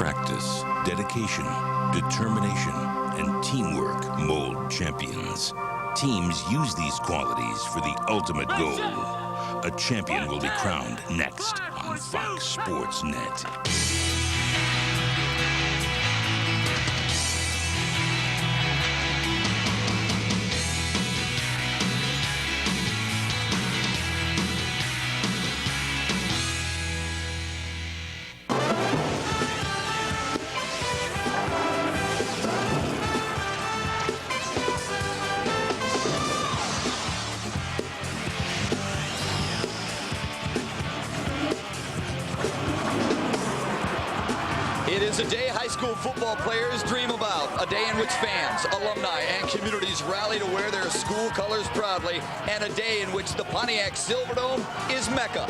Practice, dedication, determination, and teamwork mold champions. Teams use these qualities for the ultimate goal. A champion will be crowned next on Fox Sports Net. It is a day high school football players dream about, a day in which fans, alumni, and communities rally to wear their school colors proudly, and a day in which the Pontiac Silverdome is Mecca.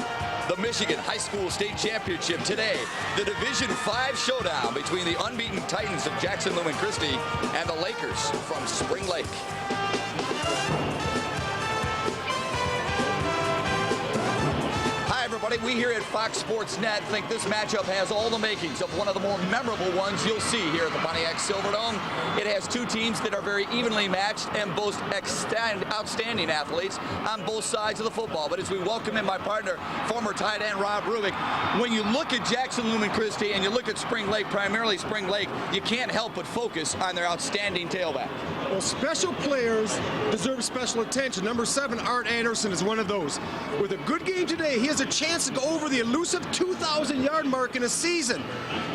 The Michigan High School State Championship today, the Division 5 showdown between the unbeaten Titans of Jackson Lumen Christi and the Lakers from Spring Lake. Hi everybody, we here at Fox Sports Net think this matchup has all the makings of one of the more memorable ones you'll see here at the Pontiac Silverdome. It has two teams that are very evenly matched and boast outstanding athletes on both sides of the football. But as we welcome in my partner, former tight end Rob Rubik, when you look at Jackson Lumen Christi and you look at Spring Lake, primarily Spring Lake, you can't help but focus on their outstanding tailback. Well, special players deserve special attention. Number 7, Art Anderson, is one of those. With a good game today, he has a chance to go over the elusive 2,000-yard mark in a season.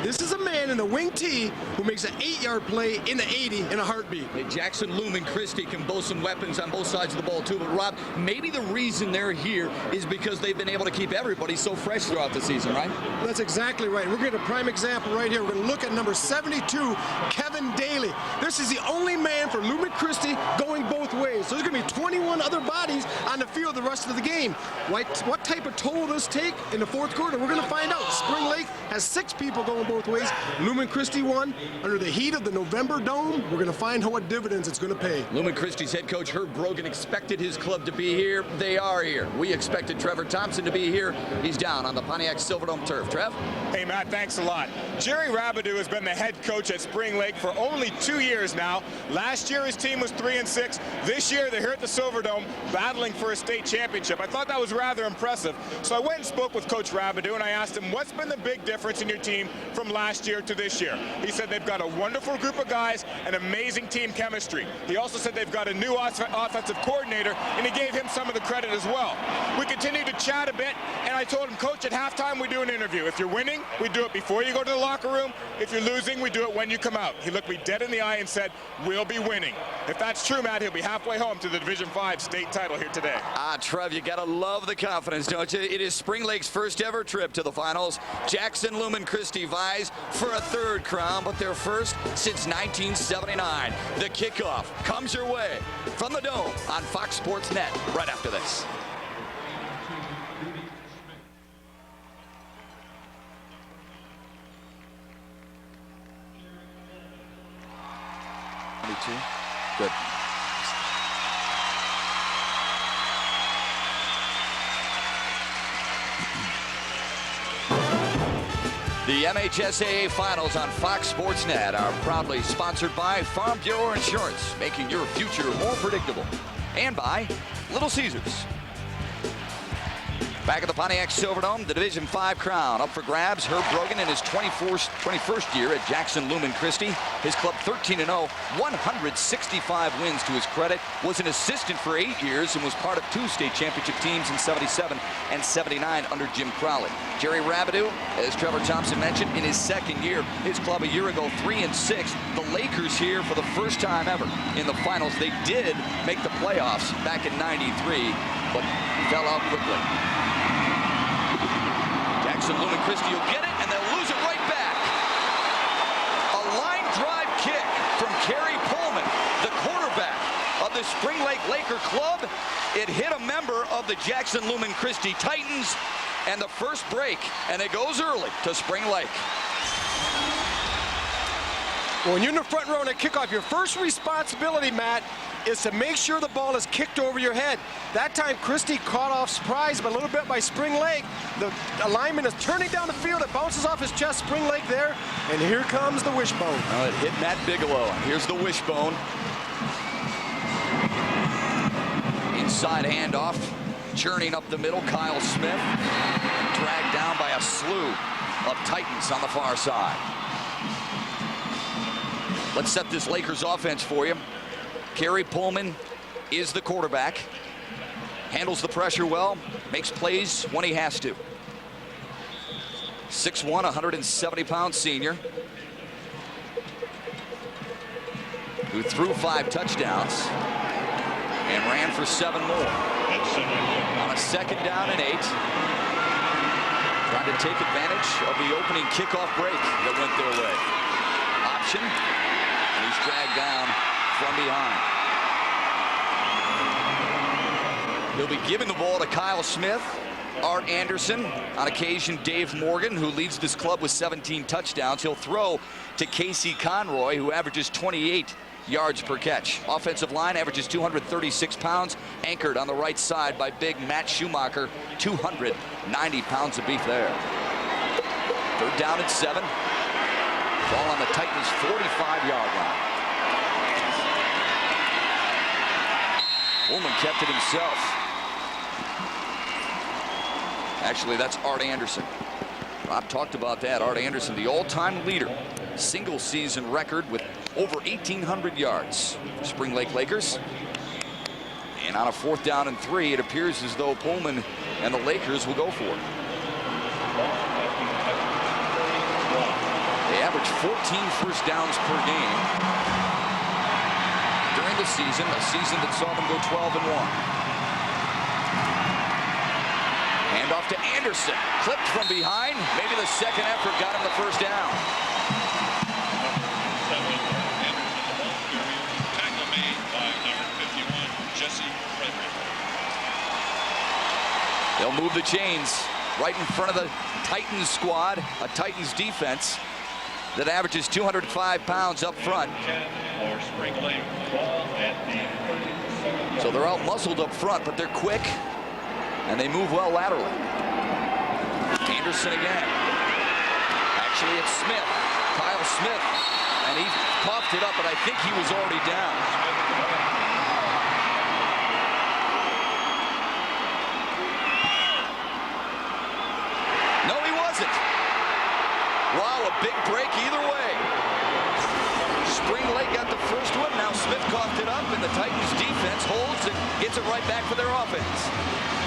This is a man in the wing tee who makes an 8-yard play in the 80 in a heartbeat. Hey, Jackson Lumen Christi can boast some weapons on both sides of the ball too, but Rob, maybe the reason they're here is because they've been able to keep everybody so fresh throughout the season, right? That's exactly right. We're getting a prime example right here. We're going to look at number 72, Kevin Daly. This is the only man for Lumen Christi going both ways. So there's going to be 21 other bodies on the field the rest of the game. What type of toll will this take in the fourth quarter? We're going to find out. Spring Lake has 6 people going both ways. Lumen Christi won under the heat of the November Dome. We're going to find out what dividends it's going to pay. Lumen Christi's head coach Herb Brogan expected his club to be here. They are here. We expected Trevor Thompson to be here. He's down on the Pontiac Silverdome turf. Trev? Hey, Matt, thanks a lot. Jerry Rabideau has been the head coach at Spring Lake for only 2 years now. Last year, his team was 3-6. This year, they're here at the Silverdome battling for a state championship. I thought that was rather impressive. So I went and spoke with Coach Rabideau, and I asked him, what's been the big difference in your team from last year to this year? He said they've got a wonderful group of guys and amazing team chemistry. He also said they've got a new offensive coordinator, and he gave him some of the credit as well. We continued to chat a bit, and I told him, Coach, at halftime we do an interview. If you're winning, we do it before you go to the locker room. If you're losing, we do it when you come out. He looked me dead in the eye and said, we'll be winning. If that's true, Matt, he'll be halfway home to the Division 5 state title here today. Trev, you gotta love the confidence, don't you? It is Spring Lake's first ever trip to the finals. Jackson Lumen Christi vies for a 3rd crown, but their first since 1979. The kickoff comes your way from the Dome on Fox Sports Net right after this. Good. The MHSAA Finals on Fox Sports Net are proudly sponsored by Farm Bureau Insurance, making your future more predictable, and by Little Caesars. Back at the Pontiac Silverdome, the Division 5 crown up for grabs. Herb Brogan in his 21st year at Jackson Lumen Christi. His club 13-0, 165 wins to his credit. Was an assistant for 8 years and was part of 2 state championship teams in 77 and 79 under Jim Crowley. Jerry Rabideau, as Trevor Thompson mentioned, in his 2nd year. His club a year ago, 3-6. The Lakers here for the first time ever in the finals. They did make the playoffs back in '93, but fell out quickly. Jackson Lumen Christi will get it, and they'll lose it right back. A line drive kick from Carey Pohlman, the quarterback of the Spring Lake Laker club. It hit a member of the Jackson Lumen Christi Titans, and the first break, and it goes early to Spring Lake. Well, when you're in the front row on a kickoff, your first responsibility, Matt, is to make sure the ball is kicked over your head. That time, Christi caught off surprise, but a little bit by spring leg. The lineman is turning down the field. It bounces off his chest, spring leg there, and here comes the wishbone. It hit Matt Bigelow. Here's the wishbone. Inside handoff, churning up the middle, Kyle Smith. Dragged down by a slew of Titans on the far side. Let's set this Lakers offense for you. Carey Pohlman is the quarterback. Handles the pressure well, makes plays when he has to. 6'1", 170-pound senior, who threw 5 touchdowns and ran for 7 more. On a 2nd down and 8, trying to take advantage of the opening kickoff break that went their way. Option, and he's dragged down from behind. He'll be giving the ball to Kyle Smith, Art Anderson, on occasion Dave Morgan, who leads this club with 17 touchdowns. He'll throw to Casey Conroy, who averages 28 yards per catch. Offensive line averages 236 pounds, anchored on the right side by big Matt Schumacher, 290 pounds of beef there. 3rd down and 7. Ball on the Titans' 45-yard line. Pohlman kept it himself. Actually, that's Art Anderson. Rob talked about that. Art Anderson, the all-time leader, single season record with over 1,800 yards. Spring Lake Lakers. And on a 4th down and 3, it appears as though Pohlman and the Lakers will go for it. They average 14 first downs per game during the season, a season that saw them go 12-1. Handoff to Anderson, clipped from behind. Maybe the 2nd effort got him the 1st down. Tackle made by number 51, Jesse Frederick. They'll move the chains right in front of the Titans squad, a Titans defense that averages 205 pounds up front. So they're out muscled up front, but they're quick and they move well laterally. Anderson again. Actually, it's Smith, Kyle Smith, and he coughed it up, but I think he was already down. No, he wasn't. Wow, a big break either way. Spring Lake got the first one. Now Smith coughed it up, and the Titans defense holds and gets it right back for their offense.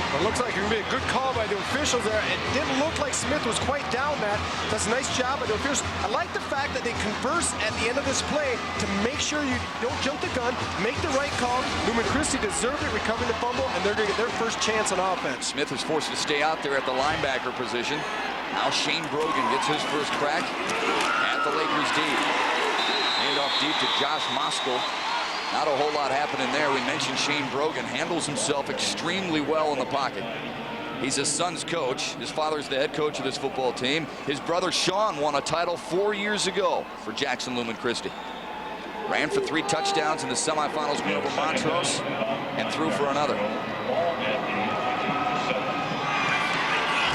It looks like it can be a good call by the officials there. It didn't look like Smith was quite down, Matt. That's a nice job by the officials. I like the fact that they converse at the end of this play to make sure you don't jump the gun, make the right call. Lumen Christi deserved it, recovering the fumble, and they're going to get their first chance on offense. Smith is forced to stay out there at the linebacker position. Now Shane Brogan gets his first crack at the Lakers D. Hand off deep to Josh Moskal. Not a whole lot happening there. We mentioned Shane Brogan handles himself extremely well in the pocket. He's his son's coach. His father's the head coach of this football team. His brother Sean won a title 4 years ago for Jackson Lumen Christi. Ran for 3 touchdowns in the semifinals win over Montrose and threw for another.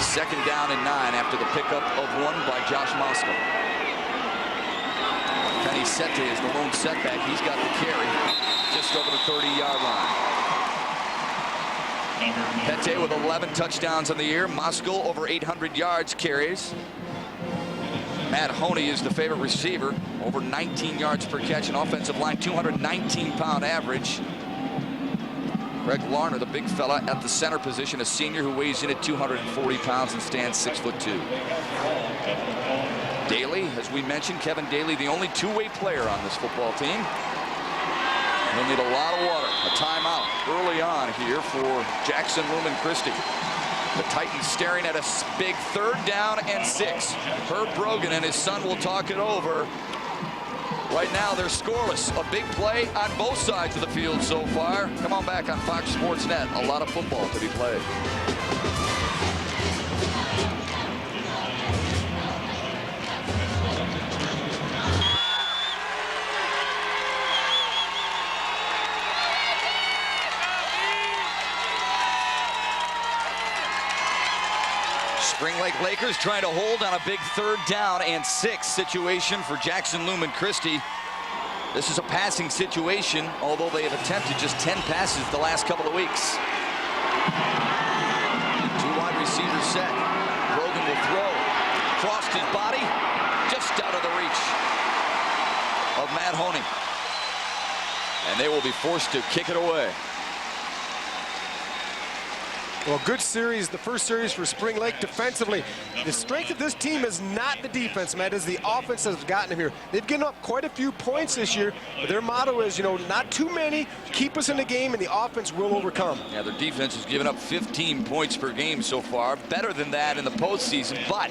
2nd down and 9 after the pickup of 1 by Josh Moskal. Penny Sete is the lone setback. He's got the carry just over the 30-yard line. Pete with 11 touchdowns on the year. Moskal over 800 yards carries. Matt Honey is the favorite receiver, over 19 yards per catch. An offensive line, 219-pound average. Greg Larner, the big fella at the center position, a senior who weighs in at 240 pounds and stands 6'2". Daly, as we mentioned, Kevin Daly, the only two-way player on this football team. He'll need a lot of water. A timeout early on here for Jackson Lumen Christi. The Titans staring at a big 3rd down and 6. Herb Brogan and his son will talk it over. Right now, they're scoreless. A big play on both sides of the field so far. Come on back on Fox Sports Net. A lot of football to be played. Pontiac Lakers trying to hold on a big 3rd down and 6 situation for Jackson Lumen Christi. This is a passing situation, although they have attempted just 10 passes the last couple of weeks. 2 wide receivers set. Brogan will throw. Crossed his body, just out of the reach of Matt Honey. And they will be forced to kick it away. Well, good series, the first series for Spring Lake defensively. The strength of this team is not the defense, Matt, it's the offense that's gotten them here. They've given up quite a few points this year, but their motto is, you know, not too many, keep us in the game, and the offense will overcome. Yeah, their defense has given up 15 points per game so far, better than that in the postseason, but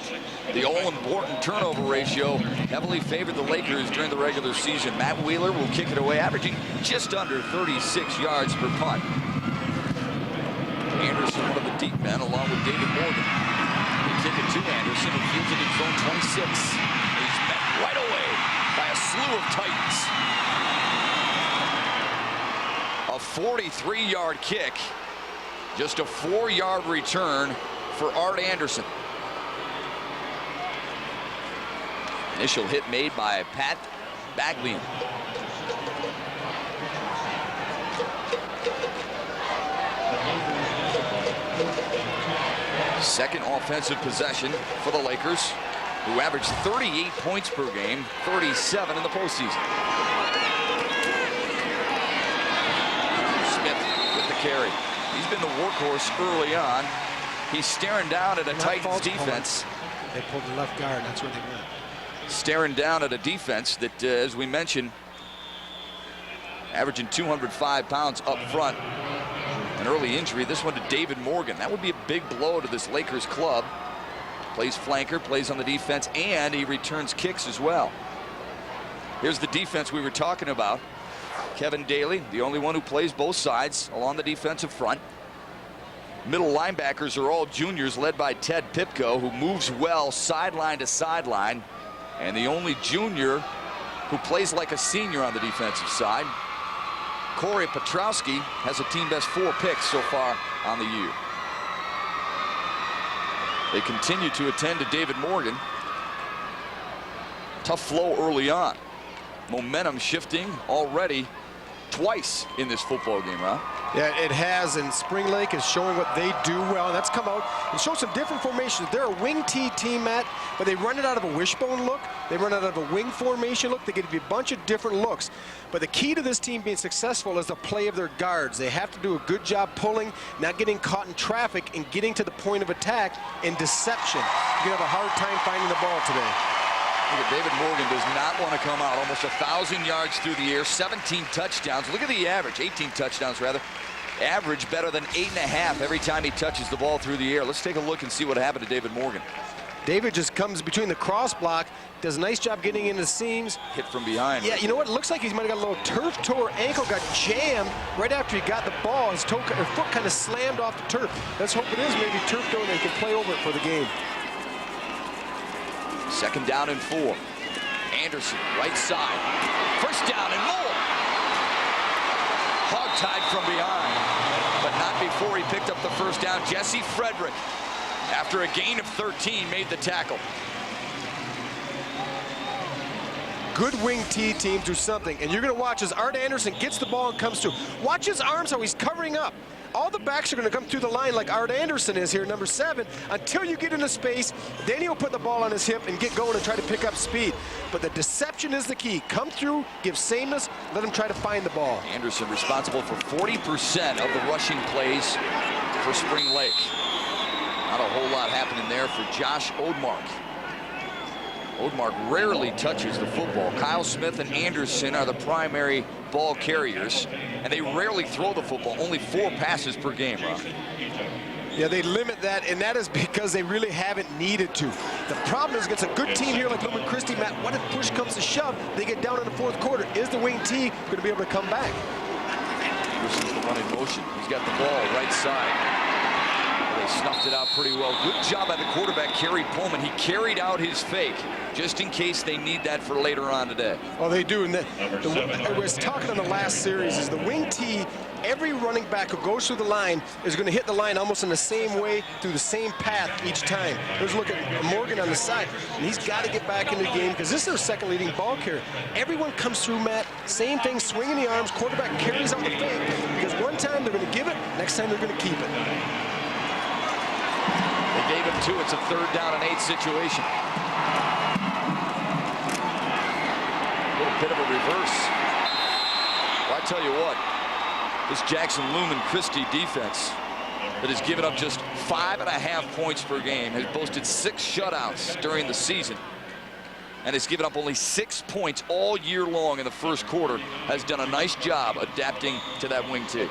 the all-important turnover ratio heavily favored the Lakers during the regular season. Matt Wheeler will kick it away, averaging just under 36 yards per punt. Anderson, one of the deep men, along with David Morgan. They kick it to Anderson, who fields it in zone 26. He's met right away by a slew of Titans. A 43-yard kick, just a 4-yard return for Art Anderson. Initial hit made by Pat Baglian. Second offensive possession for the Lakers, who averaged 38 points per game, 37 in the postseason. Smith with the carry. He's been the workhorse early on. He's staring down at a Titans defense. They pulled the left guard, that's where they went. Staring down at a defense that, as we mentioned, averaging 205 pounds up front. An early injury, this one to David Morgan. That would be a big blow to this Lakers club. Plays flanker, plays on the defense, and he returns kicks as well. Here's the defense we were talking about. Kevin Daly, the only one who plays both sides along the defensive front. Middle linebackers are all juniors, led by Ted Pipko, who moves well sideline to sideline. And the only junior who plays like a senior on the defensive side. Corey Petrowski has a team best 4 picks so far on the year. They continue to attend to David Morgan. Tough flow early on. Momentum shifting already twice in this football game, Rob. Yeah, it has, and Spring Lake is showing what they do well, and that's come out and show some different formations. They're a wing T team, Matt, but they run it out of a wishbone look. They run it out of a wing formation look. They give you a bunch of different looks. But the key to this team being successful is the play of their guards. They have to do a good job pulling, not getting caught in traffic, and getting to the point of attack in deception. You're going to have a hard time finding the ball today. Look at David Morgan does not want to come out. Almost 1,000 yards through the air, 17 touchdowns. Look at the average, 18 touchdowns rather. Average better than 8.5 every time he touches the ball through the air. Let's take a look and see what happened to David Morgan. David just comes between the cross block, does a nice job getting in the seams. Hit from behind. Yeah, you know what? It looks like he's might have got a little turf toe or ankle, got jammed right after he got the ball. His foot kind of slammed off the turf. Let's hope it is maybe turf toe and they can play over it for the game. 2nd down and 4. Anderson, right side. 1st down and more. Hog-tied from behind, but not before he picked up the 1st down. Jesse Frederick, after a gain of 13, made the tackle. Good wing T teams do something, and you're going to watch as Art Anderson gets the ball and comes to. Watch his arms how he's covering up. All the backs are going to come through the line like Art Anderson is here, number 7, until you get into space. Then he'll put the ball on his hip and get going and try to pick up speed. But the deception is the key. Come through, give sameness, let him try to find the ball. Anderson responsible for 40% of the rushing plays for Spring Lake. Not a whole lot happening there for Josh Odmark. Odmark rarely touches the football. Kyle Smith and Anderson are the primary ball carriers, and they rarely throw the football. Only 4 passes per game, Rob. Yeah, they limit that, and that is because they really haven't needed to. The problem is against a good team here like Lumen Christi, Matt, what if push comes to shove? They get down in the 4th quarter. Is the wing T going to be able to come back? Anderson's the one in motion. He's got the ball right side. They snuffed it out pretty well. Good job by the quarterback, Carey Pohlman. He carried out his fake just in case they need that for later on today. Oh, they do. And I was talking on the last series is the wing tee. Every running back who goes through the line is going to hit the line almost in the same way through the same path each time. There's look at Morgan on the side, and he's got to get back in the game because this is their second leading ball carrier. Everyone comes through, Matt. Same thing, swinging the arms. Quarterback carries out the fake because one time they're going to give it, next time they're going to keep it. They gave him 2. It's a 3rd down and 8 situation. A little bit of a reverse. Well, I tell you what. This Jackson Lumen Christi defense that has given up just 5.5 points per game has boasted 6 shutouts during the season and has given up only 6 points all year long in the first quarter, has done a nice job adapting to that wing tee.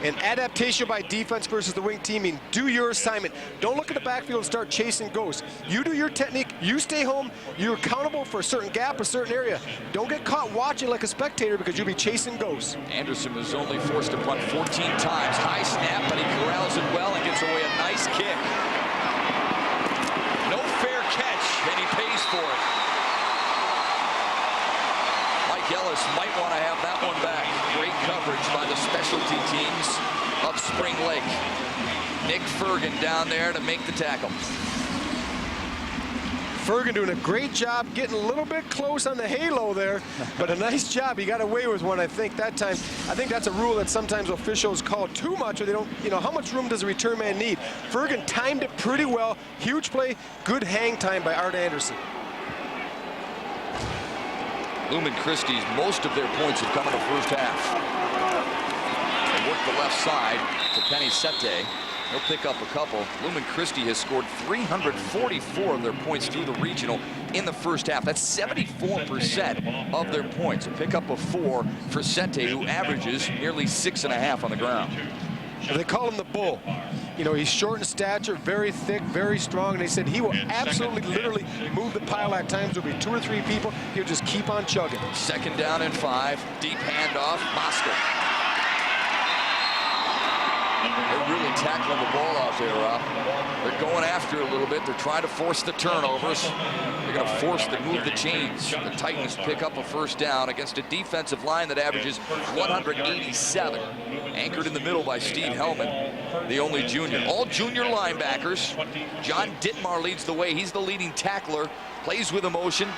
An adaptation by defense versus the wing teaming. Do your assignment. Don't look at the backfield and start chasing ghosts. You do your technique. You stay home. You're accountable for a certain gap, a certain area. Don't get caught watching like a spectator because you'll be chasing ghosts. Anderson was only forced to punt 14 times. High snap, but he corrals it well and gets away a nice kick. No fair catch, and he pays for it. Mike Ellis might want to have that one back. Great coverage by the specialty teams of Spring Lake. Nick Fergan down there to make the tackle. Fergan doing a great job getting a little bit close on the halo there, but a nice job. He got away with one, I think, that time. I think that's a rule that sometimes officials call too much, or they don't, how much room does a return man need? Fergan timed it pretty well. Huge play, good hang time by Art Anderson. Lumen Christi's, most of their points have come in the first half. They work the left side to Penny Sete. He'll pick up a couple. Lumen Christi has scored 344 of their points through the regional in the first half. That's 74% of their points. A pick up of 4 for Sete, who averages nearly 6.5 on the ground. They call him the Bull. He's short in stature, very thick, very strong, and they said he will absolutely, literally move the pile at times. There'll be 2 or 3 people. He'll just keep on chugging. 2nd down and 5. Deep handoff. Moscow. They're really tackling the ball out there, Rob. They're going after it a little bit. They're trying to force the turnovers. They're going to force to move the chains. The Titans pick up a 1st down against a defensive line that averages 187. Anchored in the middle by Steve Hellman, the only junior. All junior linebackers. John Ditmar leads the way. He's the leading tackler, plays with emotion,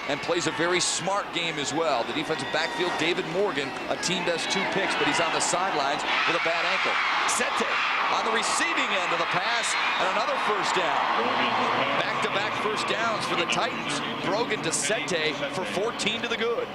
and plays a very smart game as well. The defensive backfield, David Morgan, a team that's 2 picks, but he's on the sidelines with a bad ankle. Sete on the receiving end of the pass, and another 1st down. Back-to-back 1st downs for the Titans. Brogan to Sete for 14 to the good.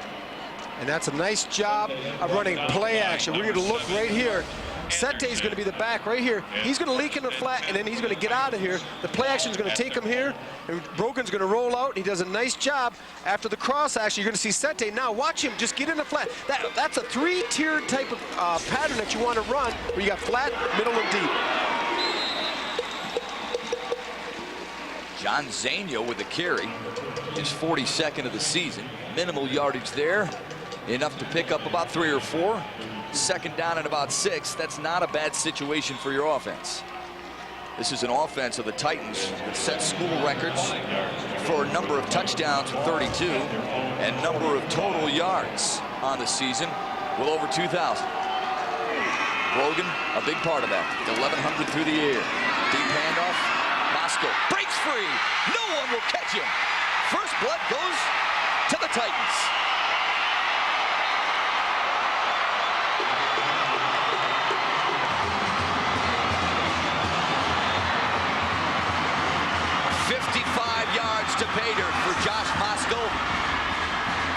And that's a nice job of running play action. We're going to look right here. Sete's going to be the back right here. He's going to leak in the flat, and then he's going to get out of here. The play action is going to take him here, and Brogan's going to roll out. He does a nice job. After the cross action, you're going to see Sete. Now watch him just get in the flat. That's a 3-tiered type of pattern that you want to run, where you got flat, middle, and deep. John Zanio with the carry. His 42nd of the season. Minimal yardage there. Enough to pick up about 3 or 4. 2nd down and about 6. That's not a bad situation for your offense. This is an offense of the Titans that set school records for a number of touchdowns with 32 and number of total yards on the season with over 2,000. Brogan, a big part of that. 1,100 through the air. Deep handoff. Moscow breaks free. No one will catch him. First blood goes to the Titans. To pay dirt for Josh Moscow,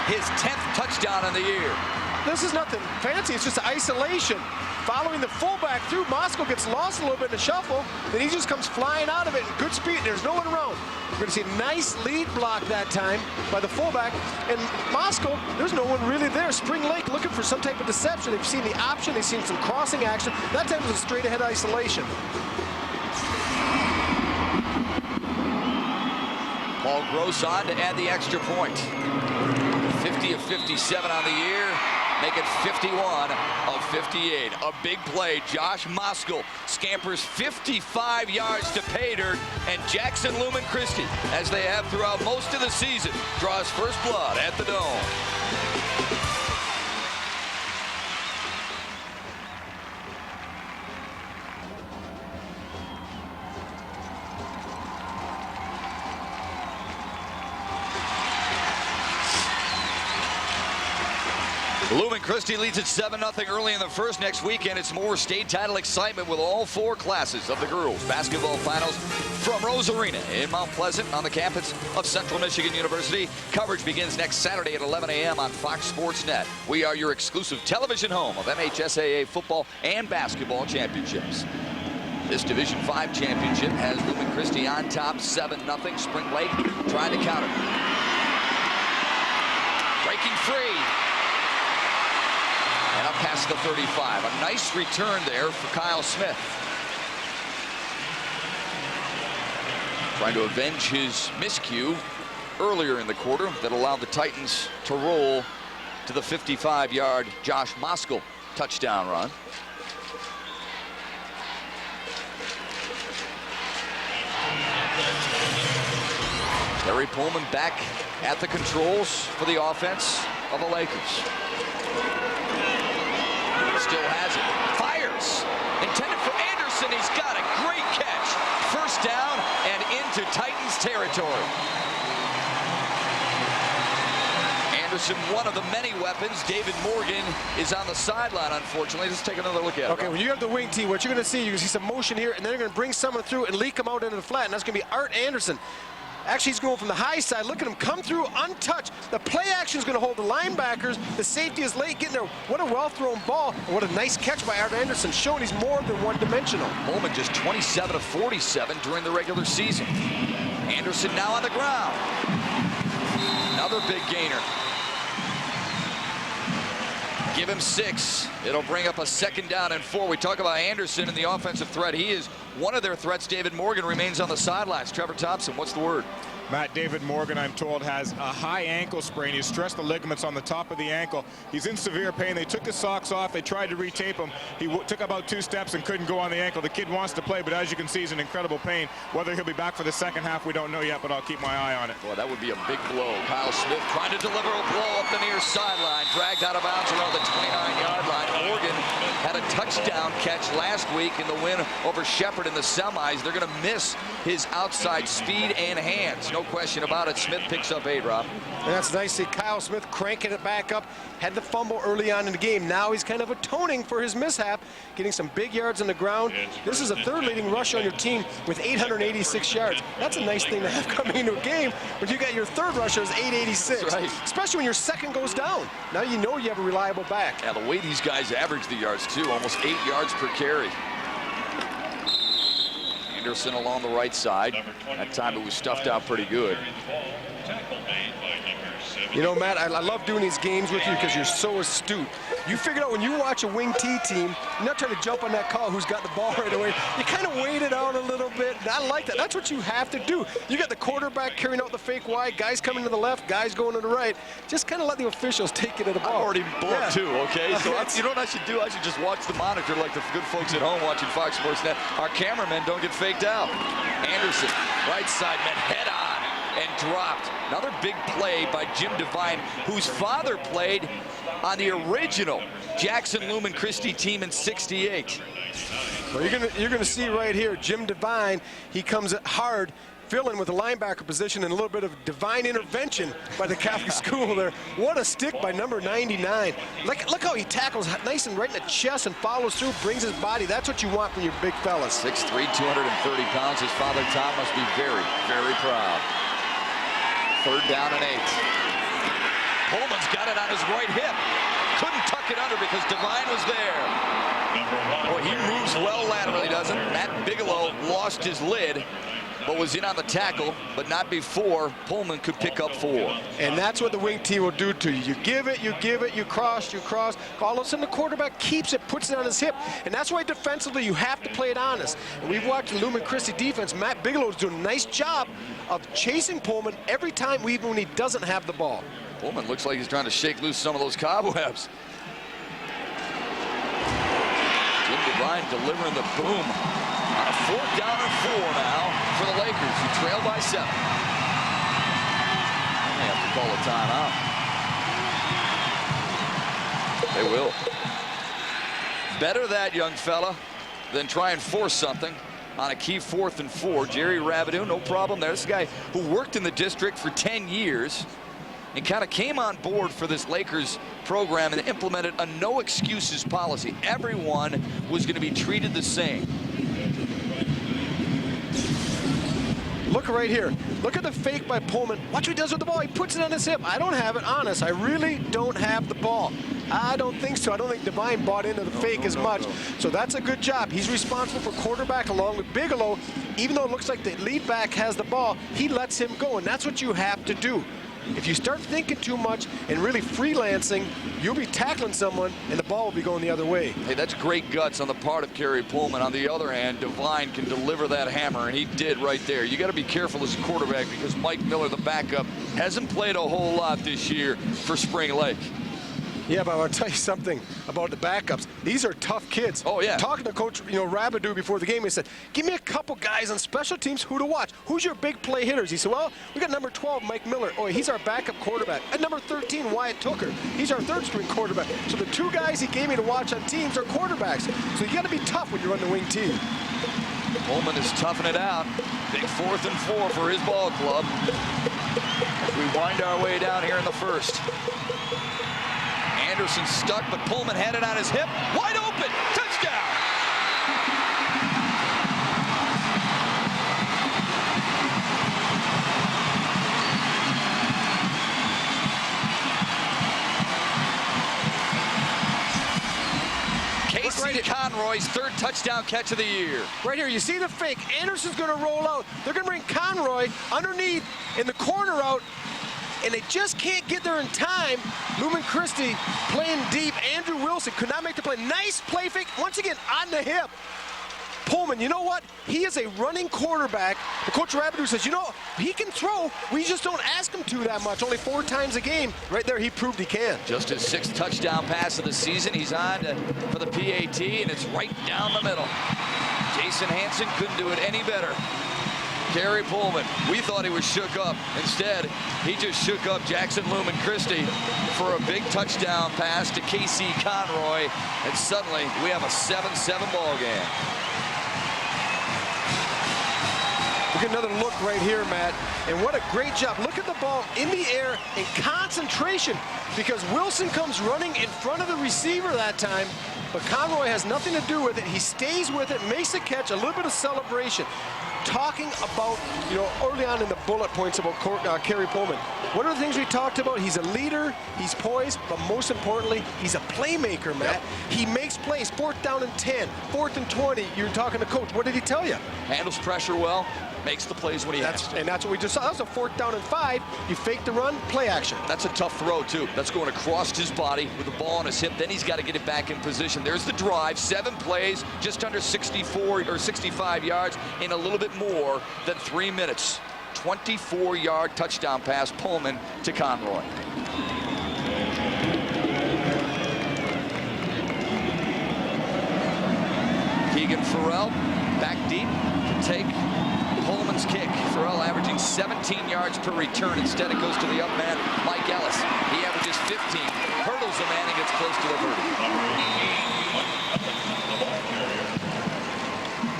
his 10th touchdown on the year. This is nothing fancy, it's just isolation. Following the fullback through, Moscow gets lost a little bit in the shuffle, then he just comes flying out of it in good speed. There's no one around. We're going to see a nice lead block that time by the fullback. And Moscow, there's no one really there. Spring Lake looking for some type of deception. They've seen the option, they've seen some crossing action. That time it was a straight ahead isolation. Paul Gross on to add the extra point. 50 of 57 on the year. make it 51 of 58. A big play. Josh Moskal scampers 55 yards to pay dirt, and Jackson Lumen Christi, as they have throughout most of the season, draws first blood at the Dome. Lumen Christi leads at 7-0 early in the first. Next weekend, it's more state title excitement with all 4 classes of the girls basketball finals from Rose Arena in Mount Pleasant on the campus of Central Michigan University. Coverage begins next Saturday at 11 a.m. on Fox Sports Net. We are your exclusive television home of MHSAA football and basketball championships. This Division 5 championship has Lumen Christi on top, 7-0. Spring Lake trying to counter. Breaking free. And up past the 35. A nice return there for Kyle Smith. Trying to avenge his miscue earlier in the quarter that allowed the Titans to roll to the 55-yard Josh Moskal touchdown run. Carey Pohlman back at the controls for the offense of the Lakers. Still has it. Fires. Intended for Anderson. He's got it. Great catch. First down and into Titans territory. Anderson, one of the many weapons. David Morgan is on the sideline, unfortunately. Let's take another look at it. Okay, when you have the wing tee, what you're going to see, some motion here, and then they're going to bring someone through and leak him out into the flat, and that's going to be Art Anderson. Actually, he's going from the high side. Look at him come through untouched. The play action is going to hold the linebackers. The safety is late getting there. What a well-thrown ball. And what a nice catch by Art Anderson, showing he's more than one-dimensional. Pohlman just 27 of 47 during the regular season. Anderson now on the ground. Another big gainer. Give him 6. It'll bring up a 2nd down and 4. We talk about Anderson and the offensive threat. He is one of their threats. David Morgan remains on the sidelines. Trevor Thompson, what's the word? Matt, David Morgan, I'm told, has a high ankle sprain. He's stressed the ligaments on the top of the ankle. He's in severe pain. They took his socks off. They tried to retape him. He took about 2 steps and couldn't go on the ankle. The kid wants to play, but as you can see, he's in incredible pain. Whether he'll be back for the second half, we don't know yet, but I'll keep my eye on it. Well, that would be a big blow. Kyle Smith trying to deliver a blow up the near sideline. Dragged out of bounds around the 29-yard line. Morgan had a touchdown catch last week in the win over Shepherd in the semis. They're going to miss his outside speed and hands. No question about it. Smith picks up 8, Rob. And that's nice to see Kyle Smith cranking it back up. Had the fumble early on in the game. Now he's kind of atoning for his mishap, getting some big yards on the ground. This is a 3rd leading rush on your team with 886 yards. That's a nice thing to have coming into a game when you got your 3rd rusher is 886. That's right. Especially when your 2nd goes down. Now you know you have a reliable back. Yeah, the way these guys average the yards, too. Almost 8 yards per carry. Anderson along the right side. That time it was stuffed out pretty good. You know, Matt, I love doing these games with you because you're so astute. You figured out when you watch a wing T team, you're not trying to jump on that call who's got the ball right away. You kind of wait it out a little bit. And I like that. That's what you have to do. You got the quarterback carrying out the fake wide, guys coming to the left, guys going to the right. Just kind of let the officials take it at the ball. I've already blown 2, okay? So you know what I should do? I should just watch the monitor like the good folks at home watching Fox Sports Net. Our cameramen don't get faked out. Anderson, right side, met head on and dropped. Another big play by Jim Divine, whose father played on the original Jackson Lumen Christi team in '68. Well, you're gonna see right here, Jim Divine, he comes hard, filling with the linebacker position and a little bit of divine intervention by the Catholic school there. What a stick by number 99. Look how he tackles nice and right in the chest and follows through, brings his body. That's what you want from your big fellas. 6'3", 230 pounds. His father, Tom, must be very, very proud. 3rd down and 8. Pohlman's got it on his right hip. Couldn't tuck it under because Divine was there. Boy, he moves well laterally, doesn't he? Matt Bigelow lost his lid, but was in on the tackle, but not before Pohlman could pick up 4. And that's what the wing T will do to you. You give it, you cross. All of a sudden the quarterback keeps it, puts it on his hip. And that's why defensively you have to play it honest. And we've watched the Lumen Christi defense. Matt Bigelow's doing a nice job of chasing Pohlman every time, even when he doesn't have the ball. Pohlman looks like he's trying to shake loose some of those cobwebs. Ryan delivering the boom on a 4th down and 4 now for the Lakers, who trail by 7. They have to call a timeout. They will. Better that, young fella, than try and force something on a key 4th and 4. Jerry Rabideau, no problem there. This is a guy who worked in the district for 10 years and kind of came on board for this Lakers program and implemented a no excuses policy. Everyone was going to be treated the same. Look right here. Look at the fake by Pohlman. Watch what he does with the ball. He puts it on his hip. I don't have it, honest. I really don't have the ball. I don't think so. I don't think Divine bought into the fake as much. So that's a good job. He's responsible for quarterback along with Bigelow. Even though it looks like the lead back has the ball, he lets him go, and that's what you have to do. If you start thinking too much and really freelancing, you'll be tackling someone and the ball will be going the other way. Hey, that's great guts on the part of Carey Pohlman. On the other hand, Divine can deliver that hammer, and he did right there. You got to be careful as a quarterback because Mike Miller, the backup, hasn't played a whole lot this year for Spring Lake. Yeah, but I want to tell you something about the backups. These are tough kids. Oh, yeah. Talking to Coach Rabideau before the game, he said, give me a couple guys on special teams who to watch. Who's your big play hitters? He said, well, we got number 12, Mike Miller. Oh, he's our backup quarterback. And number 13, Wyatt Tooker. He's our 3rd-string quarterback. So the 2 guys he gave me to watch on teams are quarterbacks. So you got to be tough when you run the wing team. Pohlman is toughing it out. Big 4th and 4 for his ball club. As we wind our way down here in the 1st. Anderson stuck, but Pohlman had it on his hip. Wide open. Touchdown. Casey Conroy's 3rd touchdown catch of the year. Right here, you see the fake. Anderson's going to roll out. They're going to bring Conroy underneath in the corner out, and they just can't get there in time. Lumen Christi playing deep. Andrew Wilson could not make the play. Nice play fake, once again, on the hip. Pohlman, you know what? He is a running quarterback. The Coach Rabideau says, he can throw. We just don't ask him to that much. Only 4 times a game. Right there, he proved he can. Just his 6th touchdown pass of the season. He's on for the PAT, and it's right down the middle. Jason Hansen couldn't do it any better. Carey Pohlman, we thought he was shook up. Instead, he just shook up Jackson Lumen Christi for a big touchdown pass to KC Conroy, and suddenly we have a 7-7 ball game. We'll get another look right here, Matt. And what a great job. Look at the ball in the air in concentration, because Wilson comes running in front of the receiver that time, but Conroy has nothing to do with it. He stays with it, makes the catch, a little bit of celebration. Talking about, early on in the bullet points about Carey Pohlman. What are the things we talked about? He's a leader, he's poised, but most importantly, he's a playmaker, Matt. Yep. He makes plays. 4th down and 10, 4th and 20. You're talking to Coach. What did he tell you? Handles pressure well, makes the plays when he has to. And that's what we just saw. That was a 4th down and 5. You fake the run, play action. That's a tough throw, too. That's going across his body with the ball on his hip. Then he's got to get it back in position. There's the drive. 7 plays, just under 64 or 65 yards in a little bit more than 3 minutes. 24-yard touchdown pass, Pohlman to Conroy. Keegan Farrell back deep to take Pohlman's kick. Farrell averaging 17 yards per return. Instead, it goes to the up man, Mike Ellis. He averages 15. Hurdles a man and gets close to the 30.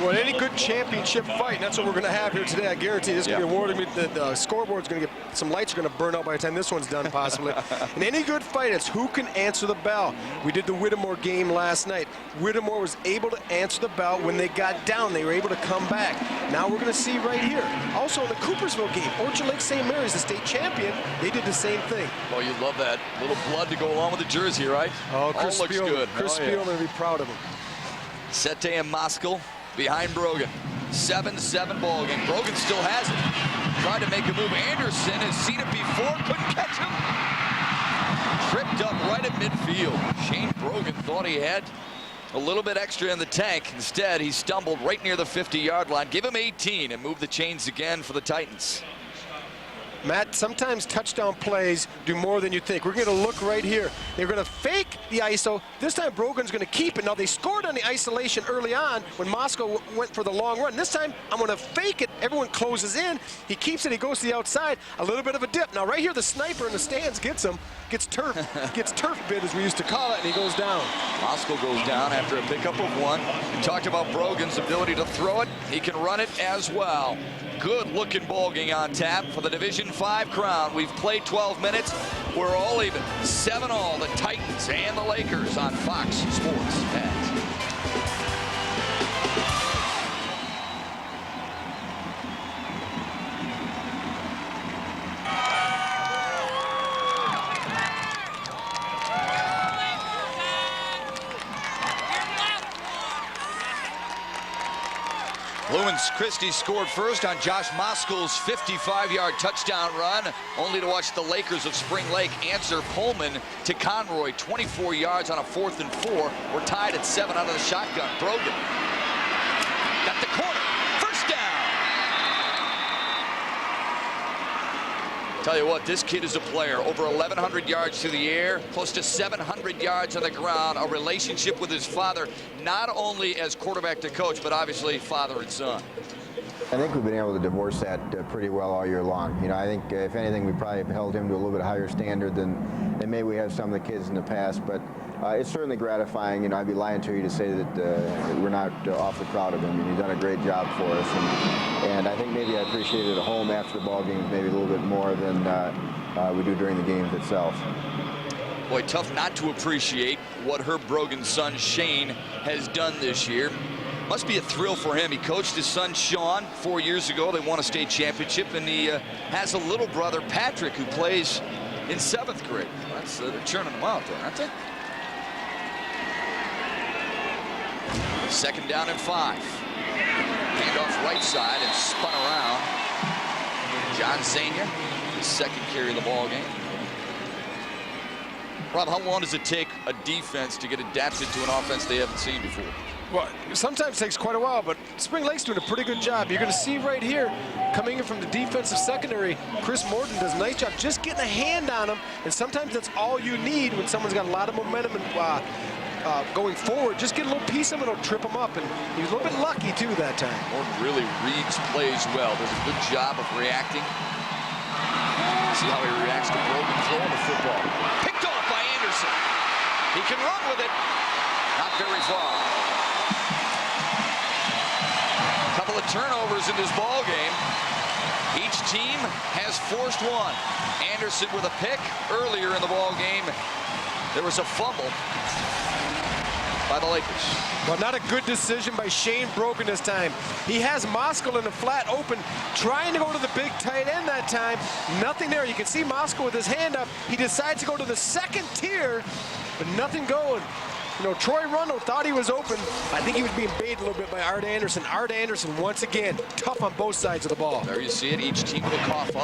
Well, any good championship fight, and that's what we're going to have here today. I guarantee this is going to be awarded. The scoreboard's going to get, some lights are going to burn out by the time this one's done, possibly. In any good fight, it's who can answer the bell. We did the Whittemore game last night. Whittemore was able to answer the bell when they got down. They were able to come back. Now we're going to see right here. Also in the Coopersville game, Orchard Lake St. Mary's, the state champion, they did the same thing. Oh, you love that little blood to go along with the jersey, right? Oh, Chris looks Spielman. good. Chris Spielman will be proud of him. Sete and Moskal behind Brogan. 7-7 ball game. Brogan still has it. Tried to make a move. Anderson has seen it before. Couldn't catch him. Tripped up right at midfield. Shane Brogan thought he had a little bit extra in the tank. Instead, he stumbled right near the 50-yard line. Give him 18 and move the chains again for the Titans. Matt, sometimes touchdown plays do more than you think. We're going to look right here. They're going to fake the ISO. This time Brogan's going to keep it. Now they scored on the isolation early on when Moscow went for the long run. This time I'm going to fake it. Everyone closes in. He keeps it. He goes to the outside. A little bit of a dip. Now right here the sniper in the stands gets him. Gets turf bit as we used to call it, and he goes down. Moscow goes down after a pickup of 1. We talked about Brogan's ability to throw it. He can run it as well. Good-looking ball game on tap for the Division 5 crown. We've played 12 minutes. We're all even. 7-all, the Titans and the Lakers on Fox Sports Pass. Lumen Christi scored first on Josh Moskow's 55-yard touchdown run, only to watch the Lakers of Spring Lake answer Pohlman to Conroy, 24 yards on a 4th and 4. We're tied at 7 out of the shotgun. Brogan got the corner. First down. Tell you what, this kid is a player. Over 1,100 yards through the air, close to 700 yards on the ground, a relationship with his father, not only as quarterback to coach, but obviously father and son. I think we've been able to divorce that pretty well all year long. You know, I think if anything, we probably have held him to a little bit higher standard than maybe we have some of the kids in the past. But it's certainly gratifying. You know, I'd be lying to you to say that we're not awfully proud of him. I mean, he's done a great job for us, and I think maybe I appreciated at home after the ball games maybe a little bit more than we do during the games itself. Boy, tough not to appreciate what Herb Brogan's son Shane has done this year. Must be a thrill for him. He coached his son Sean 4 years ago. They won a state championship, and he has a little brother Patrick who plays in 7th grade. That's they're churning them out there, aren't they? 2nd down and 5. Hand off right side and spun around. John Zania, his 2nd carry of the ball game. Rob, how long does it take a defense to get adapted to an offense they haven't seen before? Well, sometimes it takes quite a while, but Spring Lake's doing a pretty good job. You're going to see right here, coming in from the defensive secondary, Chris Morden does a nice job just getting a hand on him, and sometimes that's all you need when someone's got a lot of momentum and going forward. Just get a little piece of him and it'll trip him up, and he was a little bit lucky, too, that time. Morden really reads plays well. Does a good job of reacting. See how he reacts to Brogan throwing the football. Picked off by Anderson. He can run with it. Not very far. Couple of turnovers in this ball game. Each team has forced one. Anderson with a pick earlier in the ball game. There was a fumble by the Lakers. Well, not a good decision by Shane Brogan this time. He has Moscow in the flat open, trying to go to the big tight end that time. Nothing there. You can see Moscow with his hand up. He decides to go to the 2nd tier, but nothing going. You know, Troy Rundle thought he was open. I think he was being baited a little bit by Art Anderson. Art Anderson, once again, tough on both sides of the ball. There you see it. Each team will cough up.